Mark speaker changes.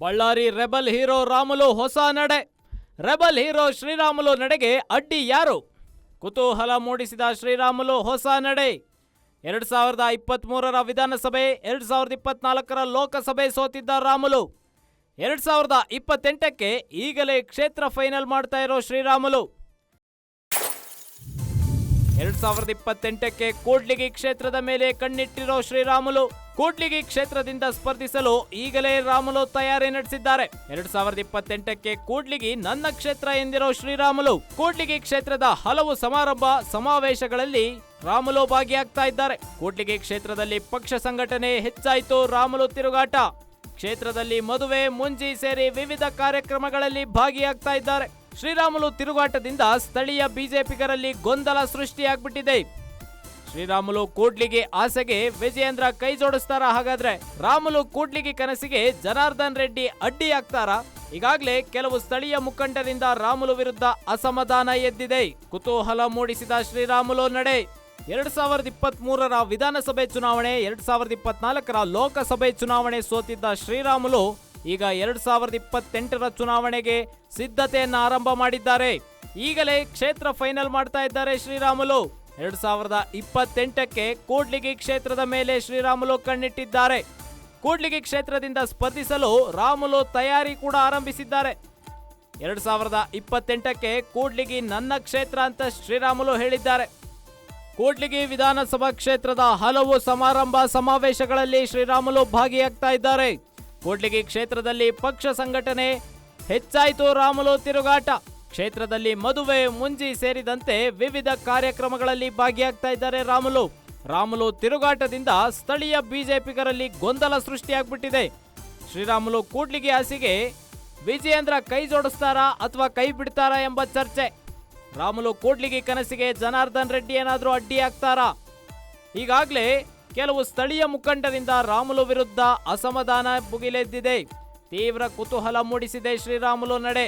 Speaker 1: Ballari rebel hero Ramulu ಹೊಸ ನಡೆ. Rebel hero Sriramulu ನಡೆಗೆ ಅಡ್ಡಿ ಯಾರು? ಕುತೂಹಲ ಮೂಡಿಸಿದ ಶ್ರೀರಾಮುಲು ಹೊಸ ನಡೆ. 2023ರ ವಿಧಾನಸಭೆ, 2024ರ ಲೋಕಸಭೆ ಸೋತಿದ್ದ ರಾಮುಲು 2028ಕ್ಕೆ ಈಗಲೇ ಕ್ಷೇತ್ರ ಫೈನಲ್ ಮಾಡ್ತಾ ಇರೋ ಶ್ರೀರಾಮುಲು 2028ಕ್ಕೆ ಕೂಡ್ಲಿಗಿ ಕ್ಷೇತ್ರದ ಮೇಲೆ ಕಣ್ಣಿಟ್ಟಿರೋ ಶ್ರೀರಾಮುಲು ಕೂಡ್ಲಿಗಿ ಕ್ಷೇತ್ರದಿಂದ ಸ್ಪರ್ಧಿಸಲು ಈಗಲೇ ರಾಮುಲು ತಯಾರಿ ನಡೆಸಿದ್ದಾರೆ. 2028ಕ್ಕೆ ಕೂಡ್ಲಿಗಿ ನನ್ನ ಕ್ಷೇತ್ರ ಎಂದಿರೋ ಶ್ರೀರಾಮುಲು ಕೂಡ್ಲಿಗಿ ಕ್ಷೇತ್ರದ ಹಲವು ಸಮಾರಂಭ ಸಮಾವೇಶಗಳಲ್ಲಿ ರಾಮುಲು ಭಾಗಿಯಾಗ್ತಾ ಇದ್ದಾರೆ. ಕೂಡ್ಲಿಗಿ ಕ್ಷೇತ್ರದಲ್ಲಿ ಪಕ್ಷ ಸಂಘಟನೆ ಹೆಚ್ಚಾಯಿತು. ರಾಮುಲು ತಿರುಗಾಟ. ಕ್ಷೇತ್ರದಲ್ಲಿ ಮದುವೆ, ಮುಂಜಿ ಸೇರಿ ವಿವಿಧ ಕಾರ್ಯಕ್ರಮಗಳಲ್ಲಿ ಭಾಗಿಯಾಗ್ತಾ ಇದ್ದಾರೆ. ಶ್ರೀರಾಮುಲು ತಿರುಗಾಟದಿಂದ ಸ್ಥಳೀಯ ಬಿಜೆಪಿಗರಲ್ಲಿ ಗೊಂದಲ ಸೃಷ್ಟಿಯಾಗ್ಬಿಟ್ಟಿದೆ. ಶ್ರೀರಾಮುಲು ಕೂಡ್ಲಿಗಿ ಆಸೆಗೆ ವಿಜಯೇಂದ್ರ ಕೈ ಜೋಡಿಸ್ತಾರ? ಹಾಗಾದ್ರೆ ರಾಮುಲು ಕೂಡ್ಲಿಗಿ ಕನಸಿಗೆ ಜನಾರ್ದನ್ ರೆಡ್ಡಿ ಅಡ್ಡಿಯಾಗ್ತಾರಾ? ಈಗಾಗಲೇ ಕೆಲವು ಸ್ಥಳೀಯ ಮುಖಂಡರಿಂದ ರಾಮುಲು ವಿರುದ್ಧ ಅಸಮಾಧಾನ ಎದ್ದಿದೆ. ಕುತೂಹಲ ಮೂಡಿಸಿದ ಶ್ರೀರಾಮುಲು ನಡೆ. 2023ರ ವಿಧಾನಸಭೆ ಚುನಾವಣೆ, 2024ರ ಲೋಕಸಭೆ ಚುನಾವಣೆ ಸೋತಿದ್ದ ಶ್ರೀರಾಮುಲು ಈಗ 2028ರ ಚುನಾವಣೆಗೆ ಸಿದ್ಧತೆಯನ್ನ ಆರಂಭ ಮಾಡಿದ್ದಾರೆ. ಈಗಲೇ ಕ್ಷೇತ್ರ ಫೈನಲ್ ಮಾಡ್ತಾ ಇದ್ದಾರೆ ಶ್ರೀರಾಮುಲು. 2028ಕ್ಕೆ ಕೂಡ್ಲಿಗಿ ಕ್ಷೇತ್ರದ ಮೇಲೆ ಶ್ರೀರಾಮುಲು ಕಣ್ಣಿಟ್ಟಿದ್ದಾರೆ. ಕೂಡ್ಲಿಗಿ ಕ್ಷೇತ್ರದಿಂದ ಸ್ಪರ್ಧಿಸಲು ರಾಮುಲು ತಯಾರಿ ಕೂಡ ಆರಂಭಿಸಿದ್ದಾರೆ. 2028ಕ್ಕೆ ಕೂಡ್ಲಿಗಿ ನನ್ನ ಕ್ಷೇತ್ರ ಅಂತ ಶ್ರೀರಾಮುಲು ಹೇಳಿದ್ದಾರೆ. ಕೂಡ್ಲಿಗಿ ವಿಧಾನಸಭಾ ಕ್ಷೇತ್ರದ ಹಲವು ಸಮಾರಂಭ ಸಮಾವೇಶಗಳಲ್ಲಿ ಶ್ರೀರಾಮುಲು ಭಾಗಿಯಾಗ್ತಾ ಇದ್ದಾರೆ. ಕೂಡ್ಲಿಗಿ ಕ್ಷೇತ್ರದಲ್ಲಿ ಪಕ್ಷ ಸಂಘಟನೆ ಹೆಚ್ಚಾಯಿತು. ರಾಮುಲು ತಿರುಗಾಟ. ಕ್ಷೇತ್ರದಲ್ಲಿ ಮದುವೆ, ಮುಂಜಿ ಸೇರಿದಂತೆ ವಿವಿಧ ಕಾರ್ಯಕ್ರಮಗಳಲ್ಲಿ ಭಾಗಿಯಾಗ್ತಾ ಇದ್ದಾರೆ ರಾಮುಲು ತಿರುಗಾಟದಿಂದ ಸ್ಥಳೀಯ ಬಿಜೆಪಿಗರಲ್ಲಿ ಗೊಂದಲ ಸೃಷ್ಟಿಯಾಗ್ಬಿಟ್ಟಿದೆ. ಶ್ರೀರಾಮುಲು ಕೂಡ್ಲಿಗಿ ಆಸೆಗೆ ವಿಜಯೇಂದ್ರ ಕೈ ಜೋಡಿಸ್ತಾರಾ ಅಥವಾ ಕೈ ಬಿಡ್ತಾರಾ ಎಂಬ ಚರ್ಚೆ. ರಾಮುಲು ಕೂಡ್ಲಿಗಿ ಕನಸಿಗೆ ಜನಾರ್ದನ್ ರೆಡ್ಡಿ ಏನಾದರೂ ಅಡ್ಡಿಯಾಗ್ತಾರಾ? ಈಗಾಗಲೇ ಕೆಲವು ಸ್ಥಳೀಯ ಮುಖಂಡರಿಂದ ರಾಮುಲು ವಿರುದ್ಧ ಅಸಮಾಧಾನ ಭುಗಿಲೆದ್ದಿದೆ. ತೀವ್ರ ಕುತೂಹಲ ಮೂಡಿಸಿದೆ ಶ್ರೀರಾಮುಲು ನಡೆ.